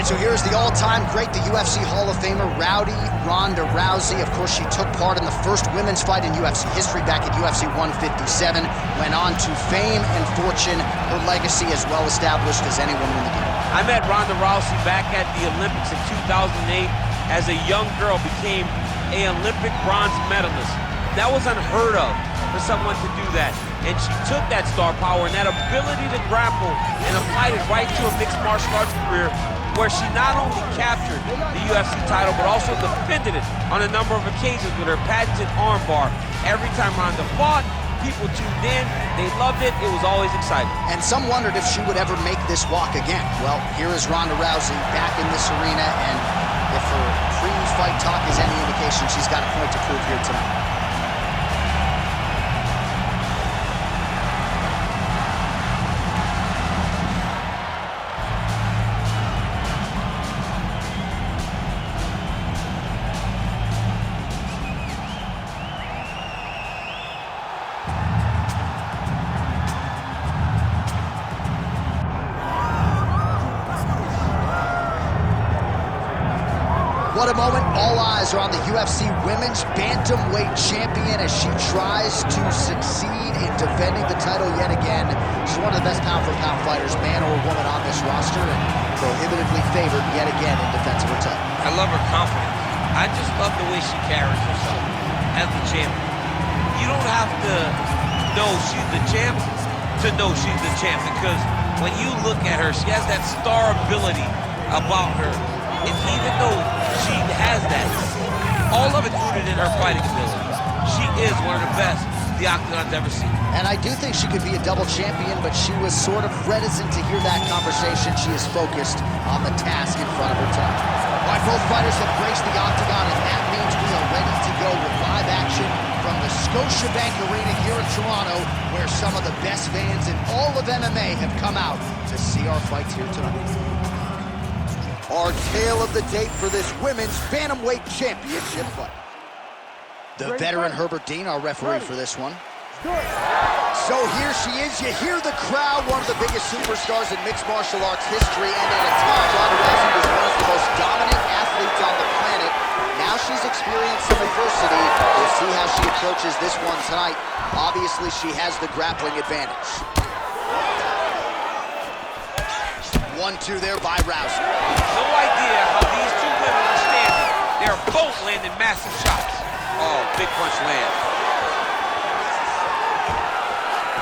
right, so here's the all-time great, the UFC Hall of Famer, Rowdy Ronda Rousey. Of course, she took part in the first women's fight in UFC history back at UFC 157, went on to fame and fortune, her legacy as well established as anyone in the game. I met Ronda Rousey back at the Olympics in 2008. As a young girl, became an Olympic bronze medalist. That was unheard of for someone to do that. And she took that star power and that ability to grapple and apply it right to a mixed martial arts career, where she not only captured the UFC title, but also defended it on a number of occasions with her patented armbar. Every time Ronda fought, people tuned in, they loved it, it was always exciting. And some wondered if she would ever make this walk again. Well, here is Ronda Rousey back in this arena, and if her pre-fight talk is any indication, she's got a point to prove here tonight. What a moment. All eyes are on the UFC Women's Bantamweight Champion as she tries to succeed in defending the title yet again. She's one of the best pound-for-pound fighters, man or woman, on this roster, and prohibitively favored yet again in defense of her title. I love her confidence. I just love the way she carries herself as the champion. You don't have to know she's the champ to know she's the champ, because when you look at her, she has that star ability about her. And even though she has that, all of it's rooted in her fighting ability. She is one of the best the Octagon's ever seen. And I do think she could be a double champion, but she was sort of reticent to hear that conversation. She is focused on the task in front of her tonight. All right, both fighters have graced the Octagon, and that means we are ready to go with live action from the Scotiabank Arena here in Toronto, where some of the best fans in all of MMA have come out to see our fights here tonight. Our tale of the tape for this women's bantamweight championship fight. The veteran Herbert Dean, our referee for this one. So here she is. You hear the crowd, one of the biggest superstars in mixed martial arts history, and at a time, Ronda Rousey was one of the most dominant athletes on the planet. Now she's experienced some adversity. We'll see how she approaches this one tonight. Obviously, she has the grappling advantage. 1-2 there by Rousey. No idea how these two women are standing. They're both landing massive shots. Oh, big punch land.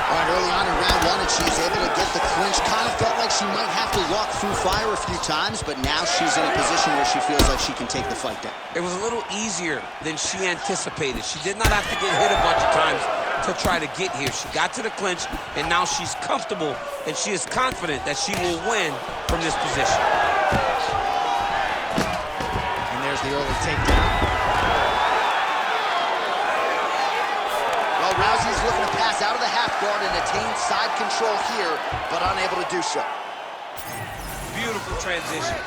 All right, early on in round one, and she's able to get the clinch. Kind of felt like she might have to walk through fire a few times, but now she's in a position where she feels like she can take the fight down. It was a little easier than she anticipated. She did not have to get hit a bunch of times to try to get here. She got to the clinch, and now she's comfortable, and she is confident that she will win from this position. And there's the early takedown. Well, Rousey's looking to pass out of the half guard and attain side control here, but unable to do so. Beautiful transition.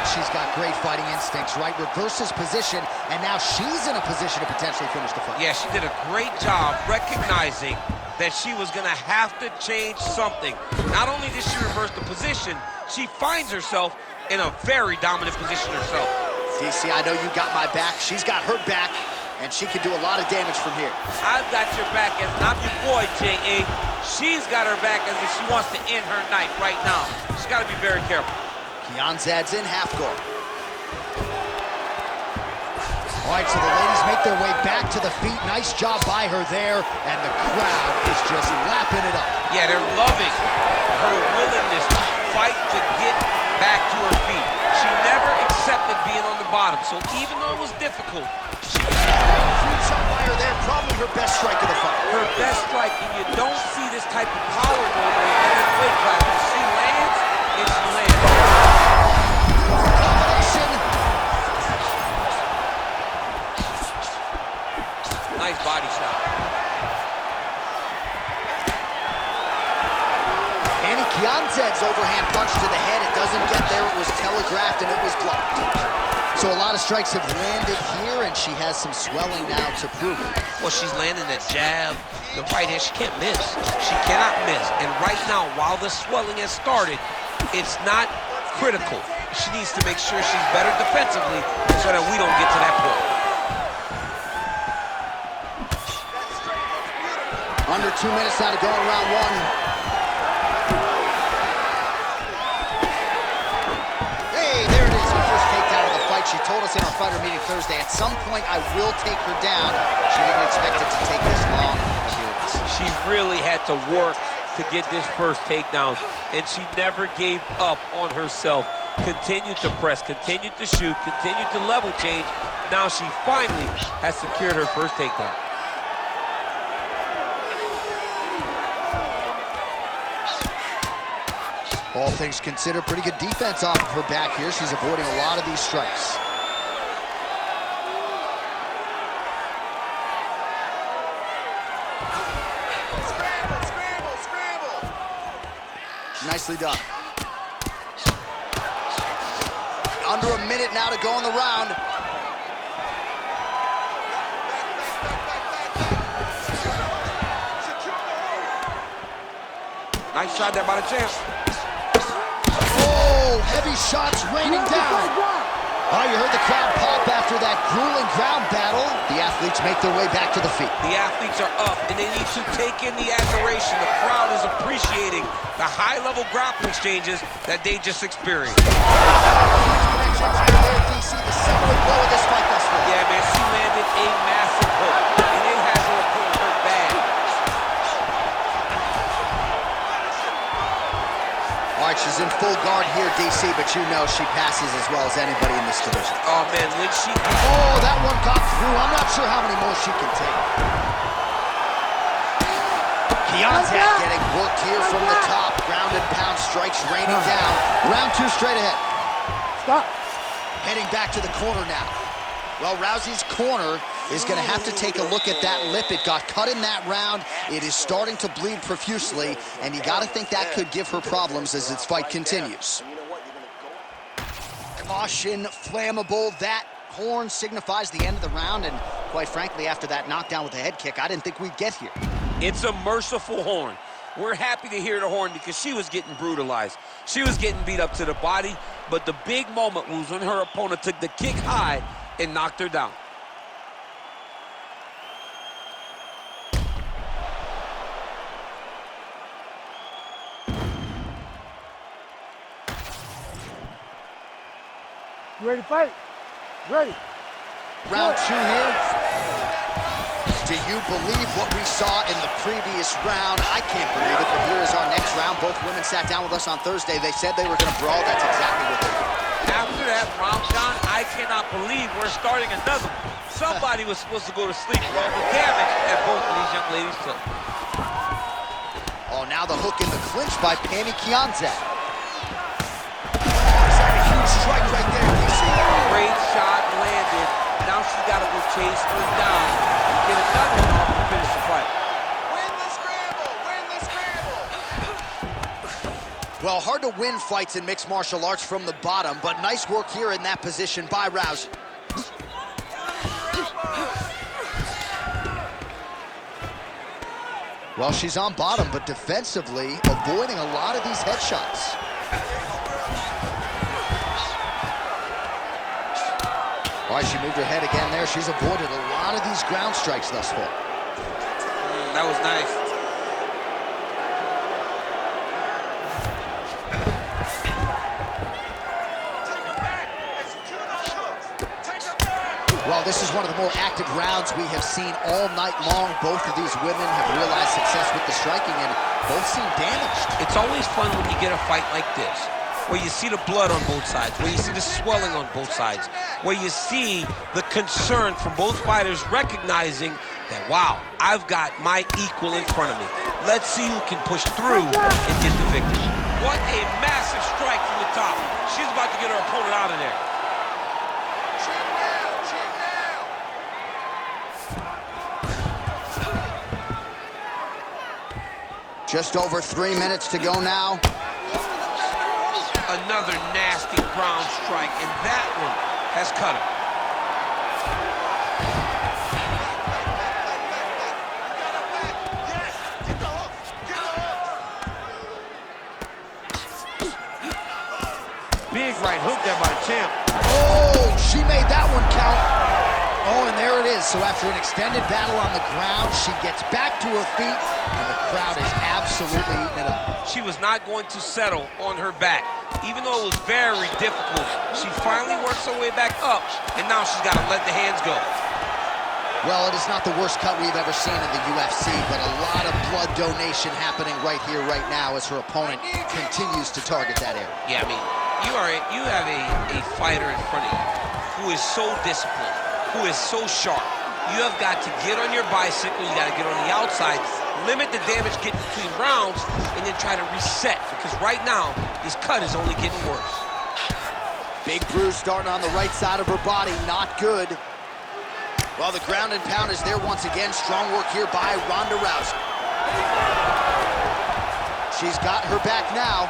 She's got great fighting instincts, right? Reverses position, and now she's in a position to potentially finish the fight. Yeah, she did a great job recognizing that she was going to have to change something. Not only did she reverse the position, she finds herself in a very dominant position herself. DC, I know you got my back. She's got her back, and she can do a lot of damage from here. I've got your back as I'm your boy, J.A. She's got her back as if she wants to end her night right now. She's got to be very careful. Kianzad's in half guard. All right, so the ladies make their way back to the feet. Nice job by her there, and the crowd is just lapping it up. Yeah, they're loving her willingness to fight to get back to her feet. She never accepted being on the bottom, so even though it was difficult, she Huge shot by her there, probably her best strike of the fight. Her best strike, and you don't see this type of power normally in this weight class. She lands, and she lands. Combination. Kianzad's overhand punch to the head, it doesn't get there. It was telegraphed and it was blocked. So a lot of strikes have landed here, and she has some swelling now to prove it. Well, she's landing the jab, the right hand. She can't miss. She cannot miss. And right now, while the swelling has started, it's not critical. She needs to make sure she's better defensively so that we don't get to that point. Under 2 minutes now to go in round one. Hey, there it is, her first takedown of the fight. She told us in our fighter meeting Thursday, at some point I will take her down. She didn't expect it to take this long. She really had to work to get this first takedown, and she never gave up on herself. Continued to press, continued to shoot, continued to level change. Now she finally has secured her first takedown. All things considered, pretty good defense off of her back here. She's avoiding a lot of these strikes. Nicely done. Under a minute now to go in the round. Nice shot there by the champ. Oh, heavy shots raining down. Oh, you heard the crowd pop after that grueling ground battle. The athletes make their way back to the feet. The athletes are up, and they need to take in the admiration. The crowd is appreciating the high-level grappling exchanges that they just experienced. DC, the second blow of this fight thus far. Yeah, man, she landed a massive hook, and it has her opponent hurt bad. All right, she's in full guard here, DC, but you know she passes as well as anybody in this division. Oh, man, when she... Oh, that one got through. I'm not sure how many more she can take. Kianzad getting worked here from the top. Ground and pound strikes raining down. Round two straight ahead. Stop. Heading back to the corner now. Well, Rousey's corner is going to have to take a look at that lip. It got cut in that round. It is starting to bleed profusely, and you got to think that could give her problems as its fight continues. Caution, flammable. That horn signifies the end of the round, and quite frankly, after that knockdown with the head kick, I didn't think we'd get here. It's a merciful horn. We're happy to hear the horn because she was getting brutalized. She was getting beat up to the body, but the big moment was when her opponent took the kick high and knocked her down. You ready to fight? Ready. Round two here. Do you believe what we saw in the previous round? I can't believe it, but here is our next round. Both women sat down with us on Thursday. They said they were going to brawl. That's exactly what they did. After that round, John, I cannot believe we're starting another one. Somebody was supposed to go to sleep for all the damage that both of these young ladies took. Oh, now the hook in the clinch by Pannie Kianzad. Is that a huge strike right there, DC? Great shot landed. Now she's got to go chase her down and get another one off to finish the fight. Win the scramble! Win the scramble! Well, hard to win fights in mixed martial arts from the bottom, but nice work here in that position by Rousey. Well, she's on bottom, but defensively avoiding a lot of these headshots. All right, she moved her head again there. She's avoided a lot of these ground strikes thus far. That was nice. Well, this is one of the more active rounds we have seen all night long. Both of these women have realized success with the striking, and both seem damaged. It's always fun when you get a fight like this, where you see the blood on both sides, where you see the swelling on both sides, where you see the concern from both fighters recognizing that, wow, I've got my equal in front of me. Let's see who can push through and get the victory. What a massive strike from the top. She's about to get her opponent out of there. Just over 3 minutes to go now. Another nasty ground strike, and that one has cut him. Big right hook there by the champ. Oh, she made that one count. Oh, and there it is. So after an extended battle on the ground, she gets back to her feet, and the crowd is absolutely eating it up. She was not going to settle on her back. Even though it was very difficult, she finally works her way back up, and now she's got to let the hands go. Well, it is not the worst cut we've ever seen in the UFC, but a lot of blood donation happening right here, right now, as her opponent continues to target that area. Yeah, I mean, you have a fighter in front of you who is so disciplined, who is so sharp. You have got to get on your bicycle, you got to get on the outside, limit the damage getting between rounds, and then try to reset, because right now, this cut is only getting worse. Big bruise starting on the right side of her body, not good. Well, the ground and pound is there once again. Strong work here by Ronda Rousey. She's got her back now.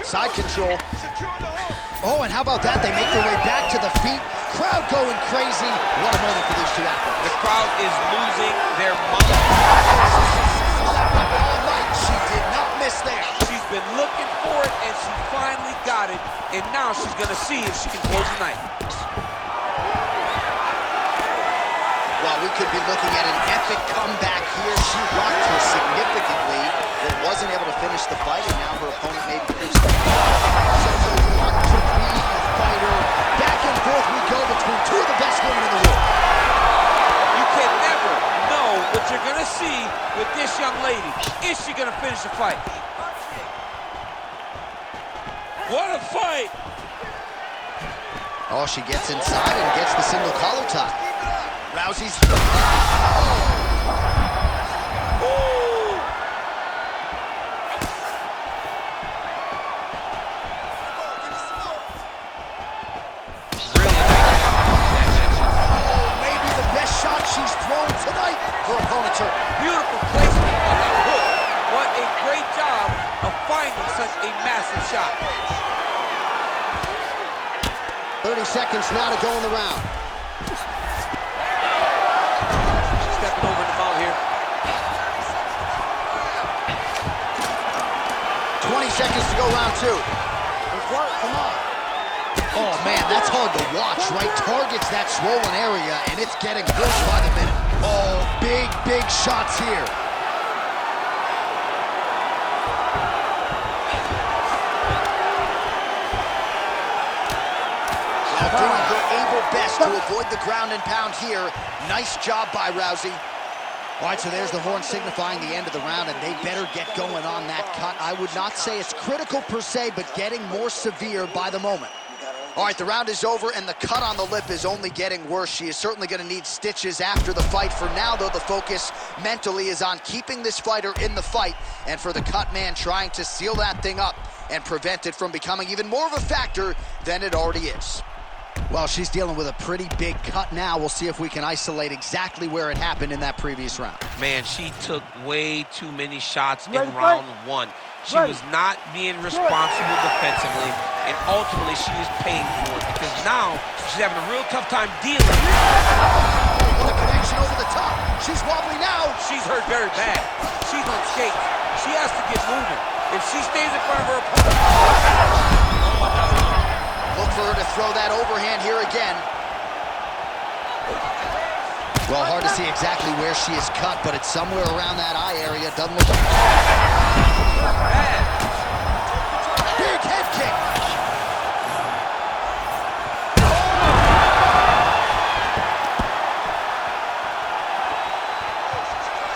Side control. Oh, and how about that? They make their way back to the feet. Crowd going crazy. What a moment for these two athletes. The crowd is losing their mind. All night, she did not miss there. She's been looking for it, and she finally got it. And now she's going to see if she can close the night. Well, we could be looking at an epic comeback here. She rocked her significantly, but wasn't able to finish the fight, and now her opponent may be cruising. So the want to be a fighter. Back and forth we go between two of the best women in the world. You can never know what you're going to see with this young lady. Is she going to finish the fight? What a fight! Oh, she gets inside and gets the single collar tie. Rousey's... maybe the best shot she's thrown tonight. Her opponent's hurt. Beautiful placement on that hook. What a great job of finding such a massive shot. 30 seconds now to go in the round. Stepping over the ball here. 20 seconds to go, round two. Come on. Oh, man, that's hard to watch, right? Targets that swollen area, and it's getting worse by the minute. Oh, big shots here. Doing her able best to avoid the ground and pound here. Nice job by Rousey. All right, so there's the horn signifying the end of the round, and they better get going on that cut. I would not say it's critical per se, but getting more severe by the moment. All right, the round is over, and the cut on the lip is only getting worse. She is certainly going to need stitches after the fight. For now, though, the focus mentally is on keeping this fighter in the fight, and for the cut man trying to seal that thing up and prevent it from becoming even more of a factor than it already is. Well, she's dealing with a pretty big cut now. We'll see if we can isolate exactly where it happened in that previous round. Man, she took way too many shots in round one. She was not being responsible defensively, and ultimately she is paying for it because now she's having a real tough time dealing. What a connection over the top. She's wobbly now. She's hurt very bad. She's on skates. She has to get moving. If she stays in front of her opponent... Look for her to throw that overhand here again. Well, hard to see exactly where she is cut, but it's somewhere around that eye area. Doesn't look... Big head kick.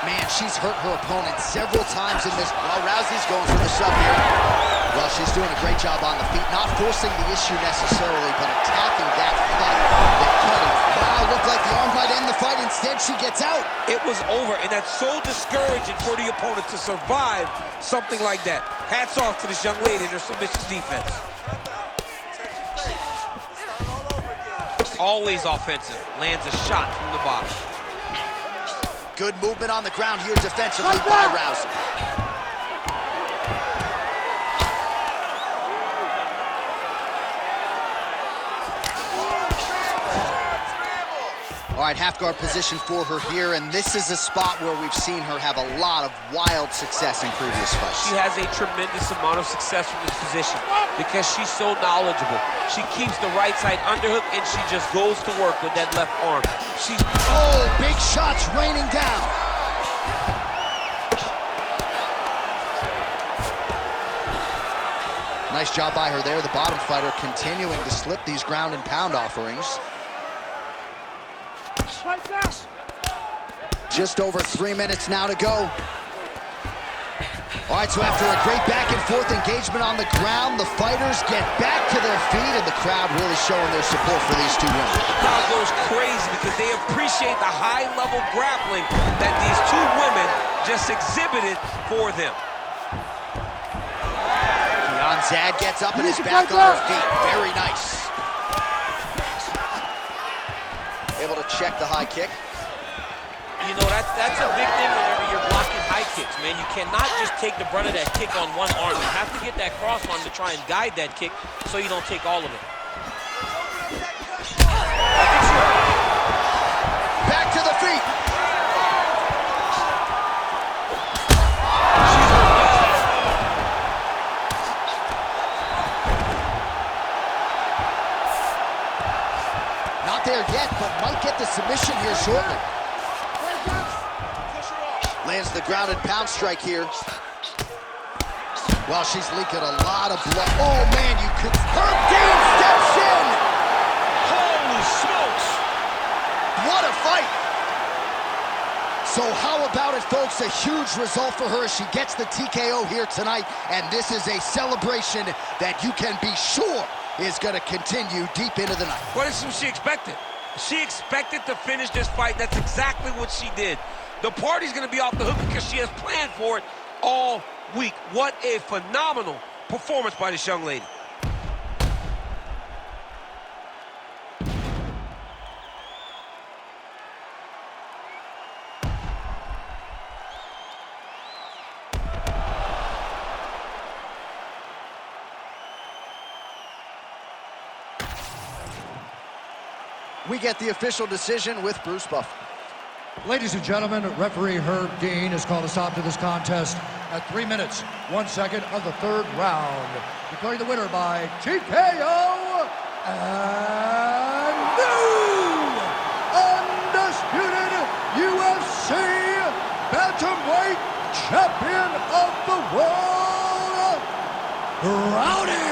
Man, she's hurt her opponent several times in this. Well, Rousey's going for the sub here. Well, she's doing a great job on the feet, not forcing the issue necessarily, but attacking that cut. The cutting. Wow, looked like the arm might end the fight. Instead, she gets out. It was over, and that's so discouraging for the opponent to survive something like that. Hats off to this young lady and her submission defense. Always offensive. Lands a shot from the bottom. Good movement on the ground here defensively by Rousey. All right, half guard position for her here, and this is a spot where we've seen her have a lot of wild success in previous fights. She has a tremendous amount of success from this position because she's so knowledgeable. She keeps the right side underhook, and she just goes to work with that left arm. Oh, big shots raining down. Nice job by her there. The bottom fighter continuing to slip these ground and pound offerings. Just over 3 minutes now to go. All right, so after a great back and forth engagement on the ground, the fighters get back to their feet, and the crowd really showing their support for these two women. The crowd goes crazy because they appreciate the high-level grappling that these two women just exhibited for them. Zad gets up and is back on her feet. Very nice. Able to check the high kick. You know, that's a big thing whenever you're blocking high kicks, man. You cannot just take the brunt of that kick on one arm. You have to get that cross arm to try and guide that kick so you don't take all of it. Back to the feet. Not there yet, but might get the submission here shortly. Lands the grounded pound strike here. Well, she's leaking a lot of blood. Oh, man, you could... Herb Dean steps in! Holy smokes! What a fight! So how about it, folks? A huge result for her. She gets the TKO here tonight, and this is a celebration that you can be sure is going to continue deep into the night. What is she expected? She expected to finish this fight. That's exactly what she did. The party's going to be off the hook because she has planned for it all week. What a phenomenal performance by this young lady. We get the official decision with Bruce Buffer. Ladies and gentlemen, referee Herb Dean has called a stop to this contest at 3 minutes, 1 second of the third round. Declaring the winner by TKO and new undisputed UFC bantamweight champion of the world, Rowdy